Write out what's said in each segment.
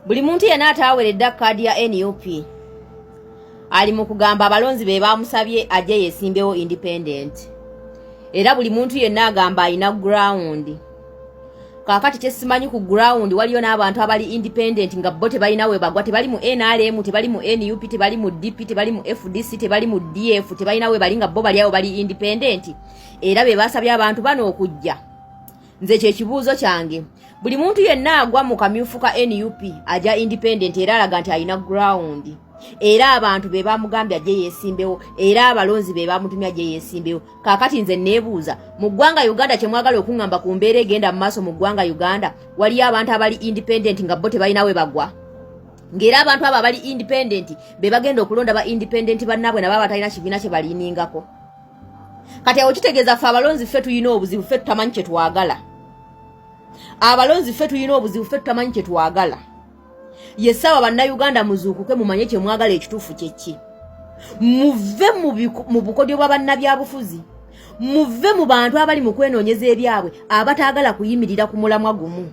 Buli muntu yenna ataweredde kkaadi ya NUP ali mu kugamba abalonzi be bamusabye ajje yeesimbewo independent. Era buli muntu yenna agamba alina ground. Kaakati kyesimanyi ku ground waliyo n'abantu abali independent nga bo tebalina we bagwa, tebali mu NRM, tebali mu NUP, tebali mu DP, tebali mu FDC, tebali mu DF, tebalina we bali nga bo bali awo bali independent. Era be basabye abantu bano okujja. Nze kye kibuuzo kyange. Buli muntu yenna agwa mu kamyufu ka NUP aja independent era alaga nti alina ground. Era abantu be bamugambye ajje yeesimbewo, era abalonzi be bamutumya ajje yeesimbewo. Kaakati nze neebuuza, mu ggwanga Uganda kye mwagala okuŋŋamba ku mbeera egenda mu maaso mu ggwanga Uganda, waliyo abantu abali independent nga bo tebalina we bagwa. Ng'era abantu abo abali independent be bagenda okulonda ba independent bannaabwe nabo batalina kibiina kye baliiningako. Kati awo kitegeeza ffe abalonzi ffe tuyina obuzibu, ffe tutamanyi kye twagala. Abalonzi ffe tuyina obuzibu, ffe tutamanyi kye twagala. Yesaba bannayuganda muzuukuke mumanye kye mwagala ekituufu kyeki. Muve mu bukodyo bwa bannabyabufuzi. Muve mu bantu abali mu kwenoonyeza ebyabwe abataagala kuyimirira ku mulamwa gumu.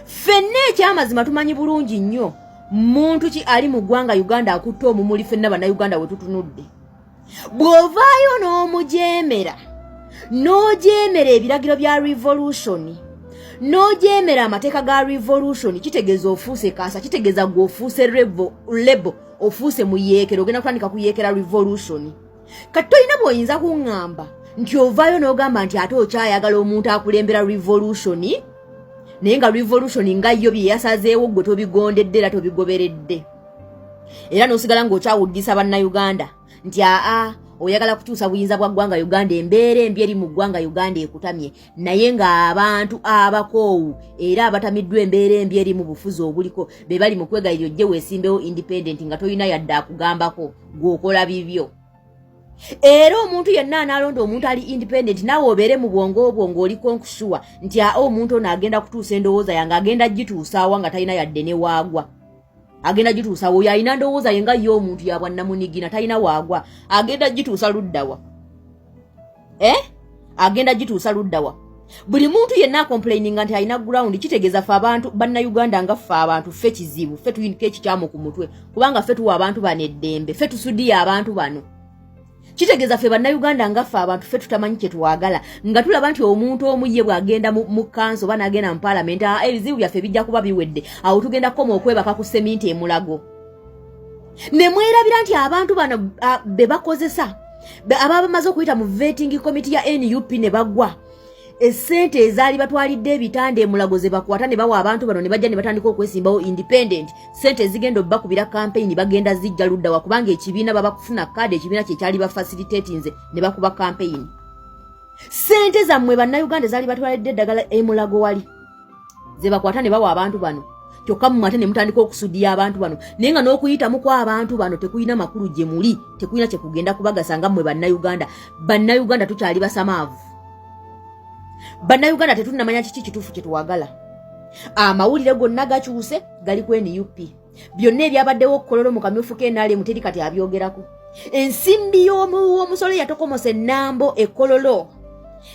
Ffenna ekyamazima tumanyi bulungi nnyo muntu ki ali mu ggwanga Uganda akutta omumuli ffenna bannayuganda we tutunudde. Bw'ovaayo n'omujeemera, n'ojeemera ebiragiro bya revolution, n'ojeemera amateeka ga revolution, kitegeeza ofuuse kaasa, kitegeeza gwe ofuuse lebo, ofuuse muyeekera, ogenda kutandika kuyeekera revolution. Kati tolina bw'oyinza kuŋŋamba nti ovaayo n'ogamba nti ate okyayagala omuntu akulembera revolution, naye nga revolution nga yo bye yasazeewo gwe tobigondedde era tobigoberedde. Era n'osigala ng'okyawuddisa bannayuganda nti oyagala kutuusa buyinza bwa ggwanga Uganda, embeera embi eri mu ggwanga Uganda ekutamye, naye ng'abantu abakoowu era abatamiddwa embeera embi eri mu bufuzi obuliko be bali mu kwegayirira ojje weesimbewo independent nga tolina yadde akugambako gw'okola bibyo. Era omuntu yenna analonda omuntu ali independent naawe obeere mu bwongo obwo ng'oliko nkushuwa nti omuntu ono agenda kutuusa endowooza yange, agenda gituusaawa nga talina yadde ne waagwa. Agenda gituusa oyo alina ndowooza yenga yo omuntu ya bwannamunigina talina waagwa, agenda gituusa luddawa. Agenda gituusa luddawa. Buli muntu yenna complaining nti alina ground, kitegeeza ffe abantu bannayuganda nga ffe abantu ffe kizibu, ffe tuyinike ekikyamu ku mutwe kubanga ffe tuwa abantu bano eddembe, ffe tusudiye abantu bano. Kitegeeza ffe bannayuganda nga ffe abantu ffe tutamanyi kye twagala, nga tulaba nti omuntu omu ye bw'agenda mu kanso oba n'agenda mu parliament, ebizibu byaffe bijja kuba biwedde, awo tugenda kukoma okwebaka ku seminti emulago. Ne mwerabira nti abantu bano be bakozesa ababa bamaze okuyita mu vetting committee ya NUP ne bagwa, essente ezaali batwalidde ebitanda emulago ze bakwata ne bawa abantu bano ne bajja ne batandika okwesimbawo independent, ssente ezigenda obbakubira campaign bagenda zijja luddawa kubanga ekibiina baba kufuna kkaadi, ekibiina kye kyali bafacilitatinze ne bakuba campaign. Ssente zammwe bannayuganda zaali batwalidde eddagala emulago wali ze bakwata ne bawa abantu bano, kyokka mmwe ate ne mutandika okusuddiya abantu bano, naye nga n'okuyitamu kw'abantu bano tekuyina makulu gye muli, tekuyina kye kugenda kubagasa nga mmwe bannayuganda. Bannayuganda tukyali basamaavu. Bannayuganda tetunnamanya kiki kituufu kye tuwagala. Amawulire gonna gakyuse gali ku NUP. Byonna ebyabaddewo Kololo mu kamyufu k'NRM teri kati abyogerako. Ensimbi y'omusolo yatokomose Nambo e Kololo.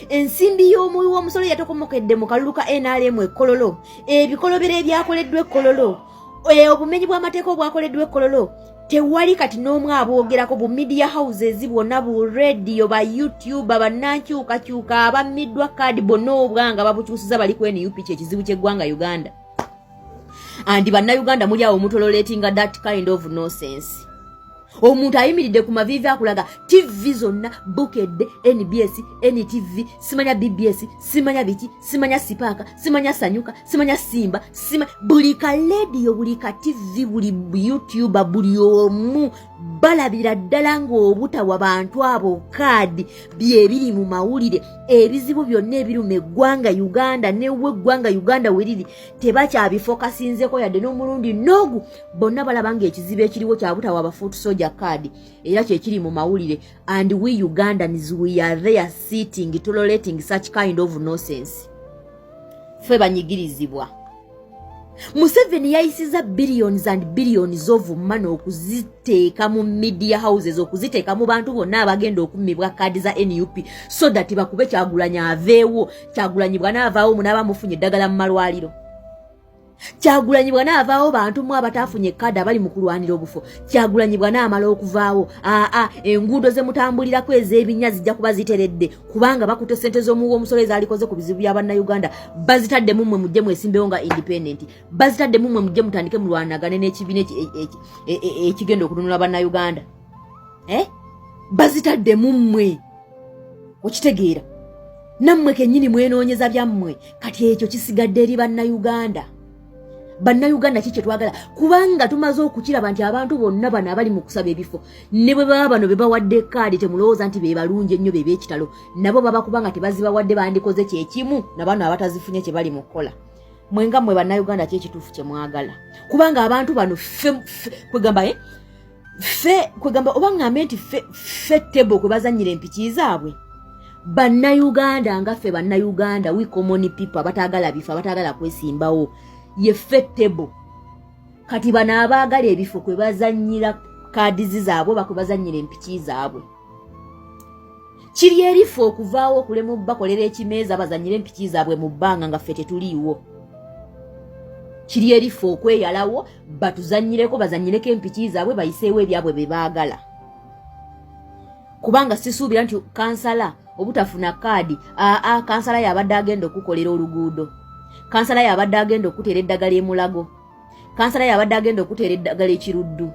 Ensimbi y'omusolo yatokomokedde mu kalulu ka NRM e Kololo. Ebikolobero ebyakoleddwa e Kololo. Obumenyi bw'amateeka obwakoleddwa e Kololo. Tewali kati n'omu aboogerako. Bu media houses bwonna, bu radio, ba YouTube, bannankyukakyuka, abammiddwa kkaadi bonna obwanga babukyusiza bali ku NUP kyekizibu ky'eggwanga Uganda. Andi bannayuganda muli awo mutololetinga that kind of nonsense. Omuntu ayimiridde ku mavivi akulaga TV zonna bukedde, NBS, NTV, simanya BBS, simanya biki, simanya Sipaka, simanya Sanyuka, simanya Simba, buli ka radio, buli ka TV, buli YouTube, buli omu balabira ddala ng'obutawa bantu abo kaadi byebiri mu mawulire. Ebizibu byonna ebiruma eggwanga Uganda newe eggwanga Uganda weriri tebakyabifokasinzeko yadde n'omulundi n'ogu. Bonna balaba ng'ekizibu ekiriwo kya butawa abafuutu soja kaadi era kyekiri mu mawulire. And we Ugandans, we are there sitting tolerating such kind of nonsense. Ffe banyigirizibwa. Museveni yayisiza billions and billions of money okuziteeka mu media houses, okuziteeka mu bantu bonna abagenda okummibwa kaadi za NUP so that bakube Kyagulanyi aveewo, Kyagulanyi bw'anaavaawo munaaba mufunye eddagala mu malwaliro. Kyagulanyi bwana avaawo bantu mu abatafunye kada bali mu kulwanira obufo. Kyagulanyi bwana amala okuvaawo. Enguudo ze mutambulirako ez'ebinnya zijja kuba ziteredde kubanga bakute ssente z'omuwa omusolo ezaalikoze ku bizibu bya bannayuganda bazitadde mumwe mujje mwesimbewo nga independent. Bazitadde mumwe mujje mutandike mulwanagane n'ekibiina ekigenda okutunula bannayuganda. Bazitadde mumwe. Okitegeera. Nammwe kennyini mwenoonyeza byammwe kati ekyo kisigadde eri bannayuganda. Bannayuganda kiki twagala kubanga tumaze okukiraba nti abantu bonna bano abali mu kusaba ebifo ne bwe baba bano be bawadde kaadi temulowooza nti be balungi ennyo be b'ekitalo nabo baba kubanga tebazibawadde bandikoze kyekimu na bano abatazifunye kye bali mu kukola. Mwenga mwe bannayuganda ki ekituufu kye mwagala kubanga abantu bano kwegamba oba ngambe nti fe tebo kwe bazannyira empiki zaabwe. Bannayuganda nga ffe bannayuganda we common people abatagala bifo abatagala kwesimbawo ye fettebo kati bana abaagala ebifo kwe bazannyira kaadizi zaabwe bakwe bazannyira empiki zaabwe. Kiri erifo okuvaawo okulema bakolera ekimeeza bazannyira empiki zaabwe mu bbanga nga ffe tetuliiwo. Kiri erifo okweyalawo batuzannyireko bazannyireko empiki zaabwe bayiseewo ebyabwe bye baagala. Kubanga sisuubira nti kansala obutafuna kaadi kansala yabadde agenda okukolera oluguudo. Kansala yabadde agenda okuteera eddagala emulago. Kansala yabadde agenda okuteera eddagala ekiruddu.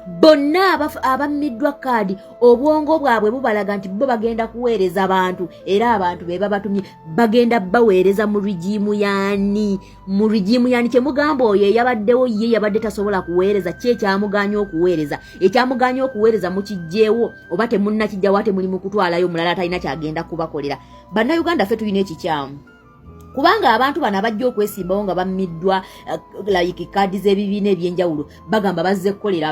Bonna abammiddwa kaadi obwongo bwabwe bubalaga nti bo bagenda kuweereza abantu era abantu be babatumye bagenda baweereza mu rigimu yaani. Mu rigimu yaani kyemugamba oyo yabaddewo ye yabadde tasobola kuweereza kye kyamuganya okuweereza. Ekyamuganya okuweereza mukijjeewo oba temunnakijjawo ate muli mu kutwalayo mulala atalina kyagenda kubakolera. Bannayuganda ffe tulina ekikyamu. Kubanga abantu bano abajja okwesimbawo nga bammiddwa like kaadi z'ebibiina ebyenjawulo bagamba bazze kukolera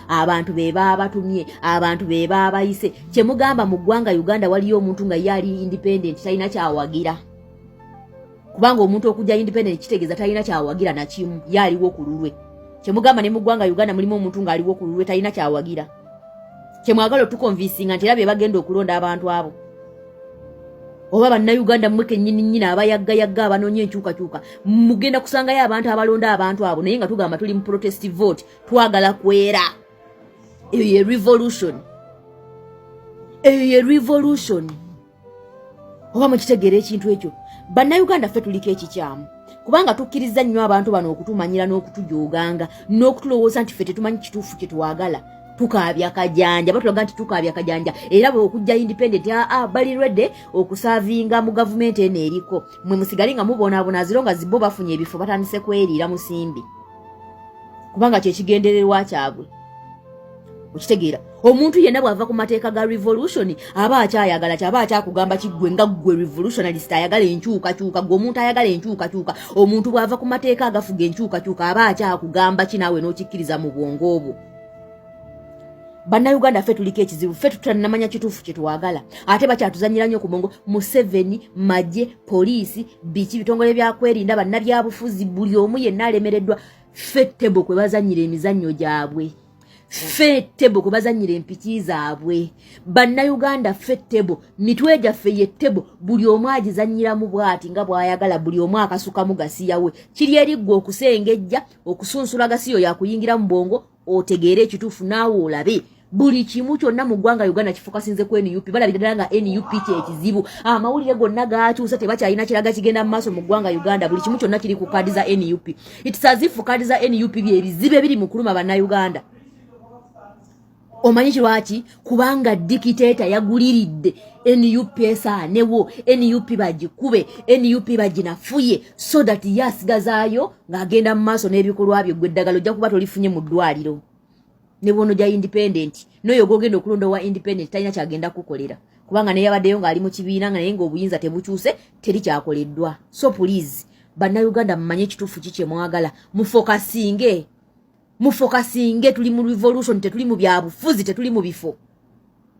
abantu be babatumye abantu be babayise. Kyemugamba mu ggwanga Uganda waliyo omuntu nga yali independent talina kyawagira. Kubanga omuntu okujja independent kitegeeza talina kyawagira na kimu yaliwo ku lulwe. Kyemugamba ne mu ggwanga Uganda mulimu omuntu ng'aliwo ku lulwe talina kyawagira. Kyemwagala tukonvinsinga nti era be bagenda okulonda abantu abo. Oba bannayuganda mmwe kennyini abayaggayagga abanoonya enkyukakyuka mugenda kusangayo abantu abalonda abantu abo naye nga tugamba tuli mu protest vote twagala kwera. Eyo ye revolution. Oba mukitegeera ekintu ekyo bannayuganda ffe tuliko ekikyamu kubanga tukkiriza nnyo abantu bano okutumanyira n'okutujoganga n'okutulowooza nti ffe tetumanyi kituufu kye twagala. Tukaabya kajanja batulaga nti tukaabya kajanja era bwe okujja independent bali ready okusaavinga mu gavumenti eno eriko mwe musigale nga mubonaabona aziro zibo bafunye ebifo batandise kweriira musimbi kubanga kyekigendererwa kyabwe. Okitegeera omuntu yenna bw'ava ku mateeka ga revolution aba akyayagala kyaba akyakugamba kiggwe nga ggwe revolutionalist ayagala enkyukakyuka gwe omuntu ayagala enkyukakyuka. Omuntu bw'ava ku mateeka agafuga enkyukakyuka aba akyakugamba kinaawe n'okikkiriza mu bwongo obwo. Bannayuganda ffe tuliko ekizibu ffe tutannamanya kituufu kye twagala ate bakyatuzannyira nnyo ku bongo. Museveni magye poliisi biki bitongole byakwerinda bannabyabufuzi buli omu yenna alemereddwa. Ffe tebo kwe bazannyira emizannyo gyabwe. Ffe tebo kwe bazannyira empiki zaabwe. Bannayuganda ffe tebo mitwe gyaffe ye tebo buli omu agizannyiramu bw'ati nga bw'ayagala buli omu akasukamu gasiyawe. Kiri eriggwa okusengejja okusunsula gasiyo yakuyingira mu bongo otegeere ekituufu naawe olabe. Buli kimu kyonna mu ggwanga Uganda kifokasinze ku NUP balabira nga NUP kyekizibu. Amawulire gonna gaakyusa tebakyalina kiraga kigenda mu maaso mu ggwanga Uganda. Buli kimu kyonna kiri ku kaadi za NUP. It's as if kaadi za NUP byebizibe biri mu kuluma bannayuganda. Omanyi lwaki? Kubanga dikitator yaguliridde NUP esaanewo NUP bagikube NUP baginafuye so that yasigazaayo ng'agenda mu maaso n'ebikolwa byo. Gwe eddagala ojja kuba tolifunye mu ddwaliro ne bono gya independent n'oyo gogenda okulonda wa independent talina kyagenda kukolera kubanga naye yabaddeyo ng'ali mu kibiina nga naye ng'obuyinza tebukyuse teri kyakoleddwa. So please bannayuganda mumanye ekituufu ki kye mwagala mufokasinge tuli mu revolution tetuli mu byabufuzi tetuli mu bifo.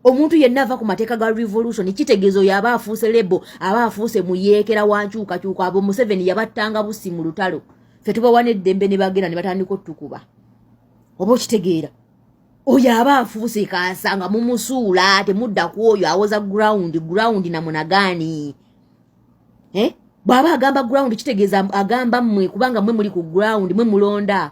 Omuntu yenna ava ku mateeka ga revolution kitegeezo yaba afuuse lebo aba afuuse muyeekera wankyukakyuka abo Museveni yabattanga busi mu lutalo ffe tubawa n'eddembe ne bagenda ne batandika otukuba. Oba okitegeera oyo aba afuuse kaasanga mumusuula temudda ku oyo awoza ground na munagaani. bw'aba agamba ground kitegeeza agamba mmwe kubanga mmwe muli ku ground mmwe mulonda